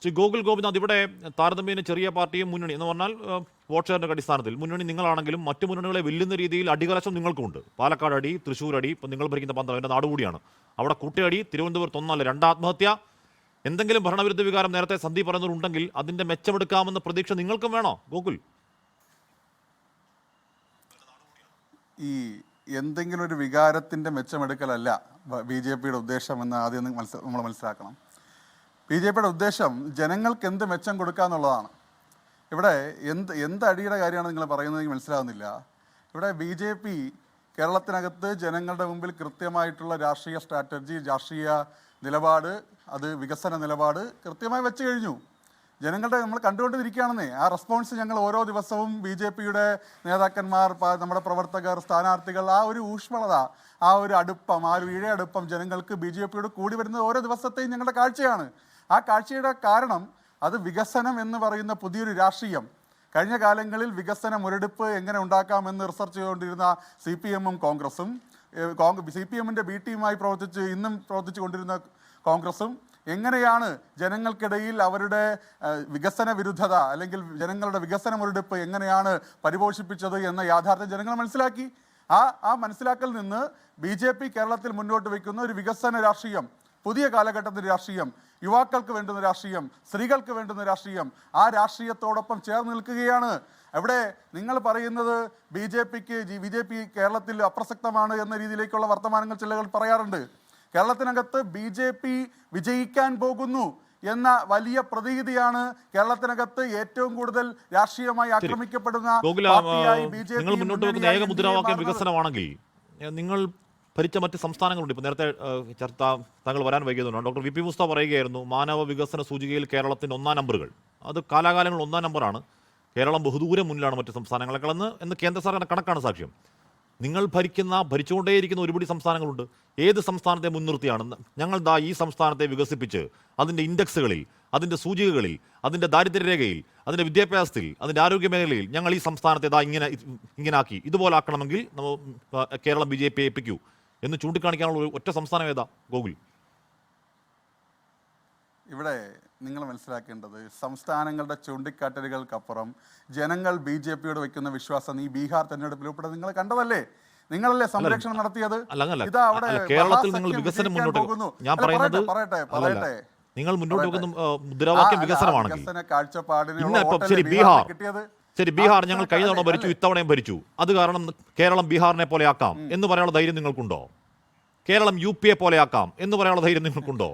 ശ്രീ ഗോകുൽ ഗോപിനാഥ്, ഇവിടെ താരതമ്യേന ചെറിയ പാർട്ടിയും മുന്നണി എന്ന് പറഞ്ഞാൽ വോട്ട് ഷെയറിന്റെ അടിസ്ഥാനത്തിൽ മുന്നണി നിങ്ങളാണെങ്കിലും മറ്റു മുന്നണികളെ വെല്ലുന്ന രീതിയിൽ അടികലശം നിങ്ങൾക്കുണ്ട്. പാലക്കാട് അടി, തൃശ്ശൂർ അടി, ഇപ്പം നിങ്ങൾ ഭരിക്കുന്ന പന്തളം എൻ്റെ നാട് കൂടിയാണ്. അവിടെ കൂട്ടയടി, തിരുവനന്തപുരത്ത് ഒന്നല്ല 2 ആത്മഹത്യ. എന്തെങ്കിലും ഭരണവിരുദ്ധ വികാരം നേരത്തെ സന്ദീപ് പറയുന്നവരുണ്ടെങ്കിൽ അതിന്റെ മെച്ചമെടുക്കാമെന്ന പ്രതീക്ഷ നിങ്ങൾക്കും വേണോ ഗോകുൽ? ഈ എന്തെങ്കിലും ഒരു വികാരത്തിൻ്റെ മെച്ചമെടുക്കലല്ല ബി ജെ പിയുടെ ഉദ്ദേശം എന്ന് ആദ്യം നമ്മൾ മനസ്സിലാക്കണം. ബി ജെ പിയുടെ ഉദ്ദേശം ജനങ്ങൾക്ക് എന്ത് മെച്ചം കൊടുക്കുക എന്നുള്ളതാണ്. ഇവിടെ എന്ത് അടിയുടെ കാര്യമാണ് നിങ്ങൾ പറയുന്നത് എനിക്ക് മനസ്സിലാകുന്നില്ല. ഇവിടെ ബി ജെ പി കേരളത്തിനകത്ത് ജനങ്ങളുടെ മുമ്പിൽ കൃത്യമായിട്ടുള്ള രാഷ്ട്രീയ സ്ട്രാറ്റജി, രാഷ്ട്രീയ നിലപാട്, അത് വികസന നിലപാട് കൃത്യമായി വെച്ച് കഴിഞ്ഞു. ജനങ്ങളുടെ നമ്മൾ കണ്ടുകൊണ്ടിരിക്കുകയാണെന്നേ. ആ റെസ്പോൺസ് ഞങ്ങൾ ഓരോ ദിവസവും ബി ജെ പിയുടെ നേതാക്കന്മാർ, നമ്മുടെ പ്രവർത്തകർ, സ്ഥാനാർത്ഥികൾ, ആ ഒരു ഊഷ്മളത, ആ ഒരു അടുപ്പം, ആ ഒരു ഇഴയടുപ്പം ജനങ്ങൾക്ക് ബി ജെ പിയോട് കൂടി വരുന്നത് ഓരോ ദിവസത്തെയും ഞങ്ങളുടെ കാഴ്ചയാണ്. ആ കാഴ്ചയുടെ കാരണം അത് വികസനം എന്ന് പറയുന്ന പുതിയൊരു രാഷ്ട്രീയം. കഴിഞ്ഞ കാലങ്ങളിൽ വികസന മുരടിപ്പ് എങ്ങനെ ഉണ്ടാക്കാമെന്ന് റിസർച്ച് ചെയ്തുകൊണ്ടിരുന്ന CPM-ഉം കോൺഗ്രസും, CPM-ന്റെ ബി ടീമായി ഇന്നും പ്രവർത്തിച്ചു കൊണ്ടിരുന്ന കോൺഗ്രസും എങ്ങനെയാണ് ജനങ്ങൾക്കിടയിൽ അവരുടെ വികസന വിരുദ്ധത അല്ലെങ്കിൽ ജനങ്ങളുടെ വികസന മുരടിപ്പ് എങ്ങനെയാണ് പരിപോഷിപ്പിച്ചത് എന്ന യാഥാർത്ഥ്യം ജനങ്ങൾ മനസ്സിലാക്കി. ആ മനസ്സിലാക്കൽ നിന്ന് ബി ജെ പി കേരളത്തിൽ മുന്നോട്ട് വയ്ക്കുന്ന ഒരു വികസന രാഷ്ട്രീയം, പുതിയ കാലഘട്ടത്തിൻ്റെ രാഷ്ട്രീയം, യുവാക്കൾക്ക് വേണ്ടുന്ന രാഷ്ട്രീയം, സ്ത്രീകൾക്ക് വേണ്ടുന്ന രാഷ്ട്രീയം, ആ രാഷ്ട്രീയത്തോടൊപ്പം ചേർന്ന് നിൽക്കുകയാണ്. അവിടെ നിങ്ങൾ പറയുന്നത് ബി ജെ പി കേരളത്തിൽ അപ്രസക്തമാണ് എന്ന രീതിയിലേക്കുള്ള വർത്തമാനങ്ങൾ ചിലകൾ പറയാറുണ്ട്. കേരളത്തിനകത്ത് ബി ജെ പി വിജയിക്കാൻ പോകുന്നു എന്ന വലിയ പ്രതീതിയാണ് കേരളത്തിനകത്ത് ഏറ്റവും കൂടുതൽ രാഷ്ട്രീയമായി ആക്രമിക്കപ്പെടുന്ന പാർട്ടിയായി ബി ജെ പി മുന്നോട്ട് വെക്കുന്ന ഏക മുദ്രാവാക്യം വികസനമാണെങ്കിൽ നിങ്ങൾ ഭരിച്ച മറ്റ് സംസ്ഥാനങ്ങളുണ്ട്. ഇപ്പോൾ നേരത്തെ താങ്കൾ വരാൻ വൈകിയതുകൊണ്ട് ഡോക്ടർ VP മുസ്തഫ പറയുകയായിരുന്നു, മാനവ വികസന സൂചികയിൽ കേരളത്തിൻ്റെ 1-ാം നമ്പറുകൾ, അത് കാലാകാലങ്ങൾ 1-ാം നമ്പറാണ്, കേരളം ബഹുദൂരം മുന്നിലാണ് മറ്റ് സംസ്ഥാനങ്ങളെക്കാൾ എന്ന് കേന്ദ്ര സർക്കാരിൻ്റെ കണക്കാണ് സാക്ഷ്യം. നിങ്ങൾ ഭരിച്ചുകൊണ്ടേയിരിക്കുന്ന ഒരുപടി സംസ്ഥാനങ്ങളുണ്ട്. ഏത് സംസ്ഥാനത്തെ മുൻനിർത്തിയാണ് ഞങ്ങൾ ഈ സംസ്ഥാനത്തെ വികസിപ്പിച്ച് അതിൻ്റെ ഇൻഡെക്സുകളിൽ, അതിൻ്റെ സൂചികകളിൽ, അതിൻ്റെ ദാരിദ്ര്യരേഖയിൽ, അതിൻ്റെ വിദ്യാഭ്യാസത്തിൽ, അതിൻ്റെ ആരോഗ്യ മേഖലയിൽ ഞങ്ങൾ ഈ സംസ്ഥാനത്തെ ഇങ്ങനെ ആക്കി, ഇതുപോലെ ആക്കണമെങ്കിൽ കേരളം BJP ഏൽപ്പിക്കൂ എന്ന് ചൂണ്ടിക്കാണിക്കാനുള്ള ഒറ്റ സംസ്ഥാനം ഏതാ ഗോകുൽ? ഇവിടെ നിങ്ങൾ മനസ്സിലാക്കേണ്ടത് സംസ്ഥാനങ്ങളുടെ ചൂണ്ടിക്കാട്ടലുകൾക്കപ്പുറം ജനങ്ങൾ ബി ജെ പിയോട് വയ്ക്കുന്ന വിശ്വാസം ഈ ബീഹാർ തെരഞ്ഞെടുപ്പിലൂടെ നിങ്ങൾ കണ്ടതല്ലേ? നിങ്ങളല്ലേ സംരക്ഷണം നടത്തിയത്? ഇതാ അവിടെ കേരളത്തിൽ നിങ്ങൾ വികസനം മുന്നോട്ട്, ഞാൻ പറയുന്നത് പറയട്ടെ, നിങ്ങൾ മുന്നോട്ട് വെക്കുന്ന മുദ്രാവാക്യം വികസനമാണെങ്കിൽ ശരി, ബീഹാർ ഞങ്ങൾ കഴിഞ്ഞ തവണ ഭരിച്ചു, ഇത്തവണയും ഭരിച്ചു, അത് കാരണം കേരളം ബീഹാറിനെ പോലെ ആക്കാം എന്ന് പറയാനുള്ള ധൈര്യം നിങ്ങൾക്കുണ്ടോ? കേരളം UP പോലെ ആക്കാം എന്ന് പറയാനുള്ള ധൈര്യം നിങ്ങൾക്കുണ്ടോ?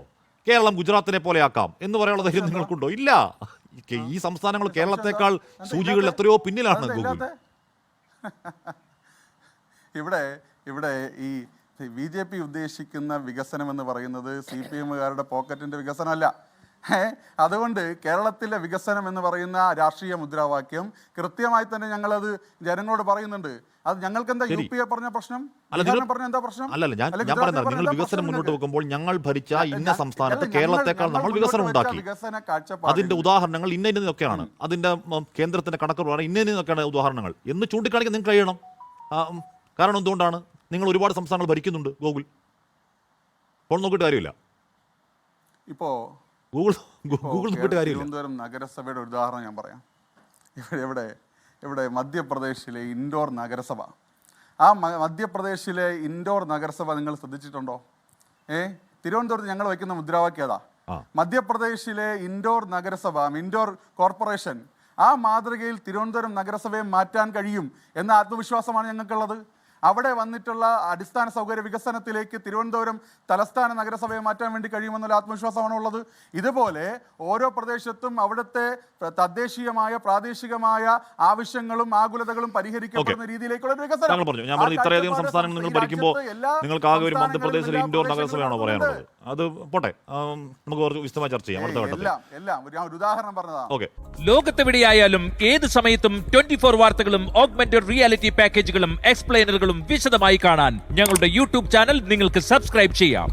കേരളം ഗുജറാത്തിനെ പോലെ ആക്കാം എന്ന് പറയാനുള്ള ധൈര്യം നിങ്ങൾക്കുണ്ടോ? ഇല്ല. ഈ സംസ്ഥാനങ്ങൾ കേരളത്തെക്കാൾ സൂചികളിൽ എത്രയോ പിന്നിലാണ് ഗൂഗിൾ. ഇവിടെ ഈ BJP ഉദ്ദേശിക്കുന്ന വികസനം എന്ന് പറയുന്നത് CPM-കാരുടെ പോക്കറ്റിന്റെ വികസനമല്ല. അതുകൊണ്ട് കേരളത്തിലെ വികസനം എന്ന് പറയുന്ന രാഷ്ട്രീയ മുദ്രാവാക്യം കൃത്യമായി തന്നെ ഞങ്ങളത് ജനങ്ങളോട് പറയുന്നുണ്ട്. അത് ഞങ്ങൾക്ക് എന്താ UP പറഞ്ഞ പ്രശ്നം, പറഞ്ഞ എന്താ പ്രശ്നം? അല്ലല്ല, ഞാൻ പറയുന്നത് നിങ്ങൾ വികസനം മുന്നോട്ട് വെക്കുമ്പോൾ ഞങ്ങൾ ഭരിച്ച ഇന്ന സംസ്ഥാനത്ത് കേരളത്തെക്കാൾ നമ്മൾ വികസനം ഉണ്ടാക്കി, അതിന്റെ ഉദാഹരണങ്ങൾ ഇന്നൊക്കെയാണ്, അതിന്റെ കേന്ദ്രത്തിന്റെ കണക്കുകളാണ് ഇന്നൊക്കെയാണ് ഉദാഹരണങ്ങൾ എന്ന് ചൂണ്ടിക്കാണിക്കാൻ നിങ്ങൾക്ക് കഴിയണം. കാരണം എന്തുകൊണ്ടാണ്? നിങ്ങൾ ഒരുപാട് സംസ്ഥാനങ്ങൾ ഭരിക്കുന്നുണ്ട് ഗൂഗിൾ. ഫോൺ നോക്കിയിട്ട് കാര്യമില്ല. ഇപ്പോ ഗൂഗിൾ നോക്കിയിട്ട് കാര്യമില്ല. തിരുവനന്തപുരം നഗരസഭയുടെ ഉദാഹരണം ഞാൻ പറയാം. ഇവിടെ മധ്യപ്രദേശിലെ ഇൻഡോർ നഗരസഭ, ആ മധ്യപ്രദേശിലെ ഇൻഡോർ നഗരസഭ നിങ്ങൾ ശ്രദ്ധിച്ചിട്ടുണ്ടോ? തിരുവനന്തപുരത്ത് ഞങ്ങൾ വയ്ക്കുന്ന മുദ്രാവാക്യം അതാ. മധ്യപ്രദേശിലെ ഇൻഡോർ നഗരസഭ, ഇൻഡോർ കോർപ്പറേഷൻ, ആ മാതൃകയിൽ തിരുവനന്തപുരം നഗരസഭയെ മാറ്റാൻ കഴിയും എന്ന ആത്മവിശ്വാസമാണ് ഞങ്ങൾക്കുള്ളത്. അവിടെ വന്നിട്ടുള്ള അടിസ്ഥാന സൗകര്യ വികസനത്തിലേക്ക് തിരുവനന്തപുരം തലസ്ഥാന നഗരസഭയെ മാറ്റാൻ വേണ്ടി കഴിയുമെന്നുള്ള ആത്മവിശ്വാസമാണ് ഉള്ളത്. ഇതുപോലെ ഓരോ പ്രദേശത്തും അവിടുത്തെ തദ്ദേശീയമായ പ്രാദേശികമായ ആവശ്യങ്ങളും ആകുലതകളും പരിഹരിക്കപ്പെടുന്ന രീതിയിലേക്കുള്ള ഒരു വികസനം. ഇത്രയധികം സംസ്ഥാനങ്ങൾ നിങ്ങൾ ഭരിക്കുമ്പോൾ നിങ്ങൾക്ക് ആകെ ഒരു മധ്യപ്രദേശിലെ ഇൻഡോർ നഗരസഭയാണോ പറയാനുള്ളത്? അത് പോട്ടെ, നമുക്ക് കുറച്ച് വിശദമായി ചർച്ച ചെയ്യാം അടുത്ത ഘട്ടത്തിൽ. എല്ലാം ഒരു ഉദാഹരണം പറഞ്ഞതാണ്. ലോകത്തെവിടെയായാലും ഏത് സമയത്തും 24 വാർത്തകളും ഓഗ്മെന്റഡ് റിയാലിറ്റി പാക്കേജുകളും എക്സ്പ്ലെയിനറുകളും വിശദമായി കാണാൻ ഞങ്ങളുടെ YouTube ചാനൽ നിങ്ങൾക്ക് സബ്സ്ക്രൈബ് ചെയ്യാം.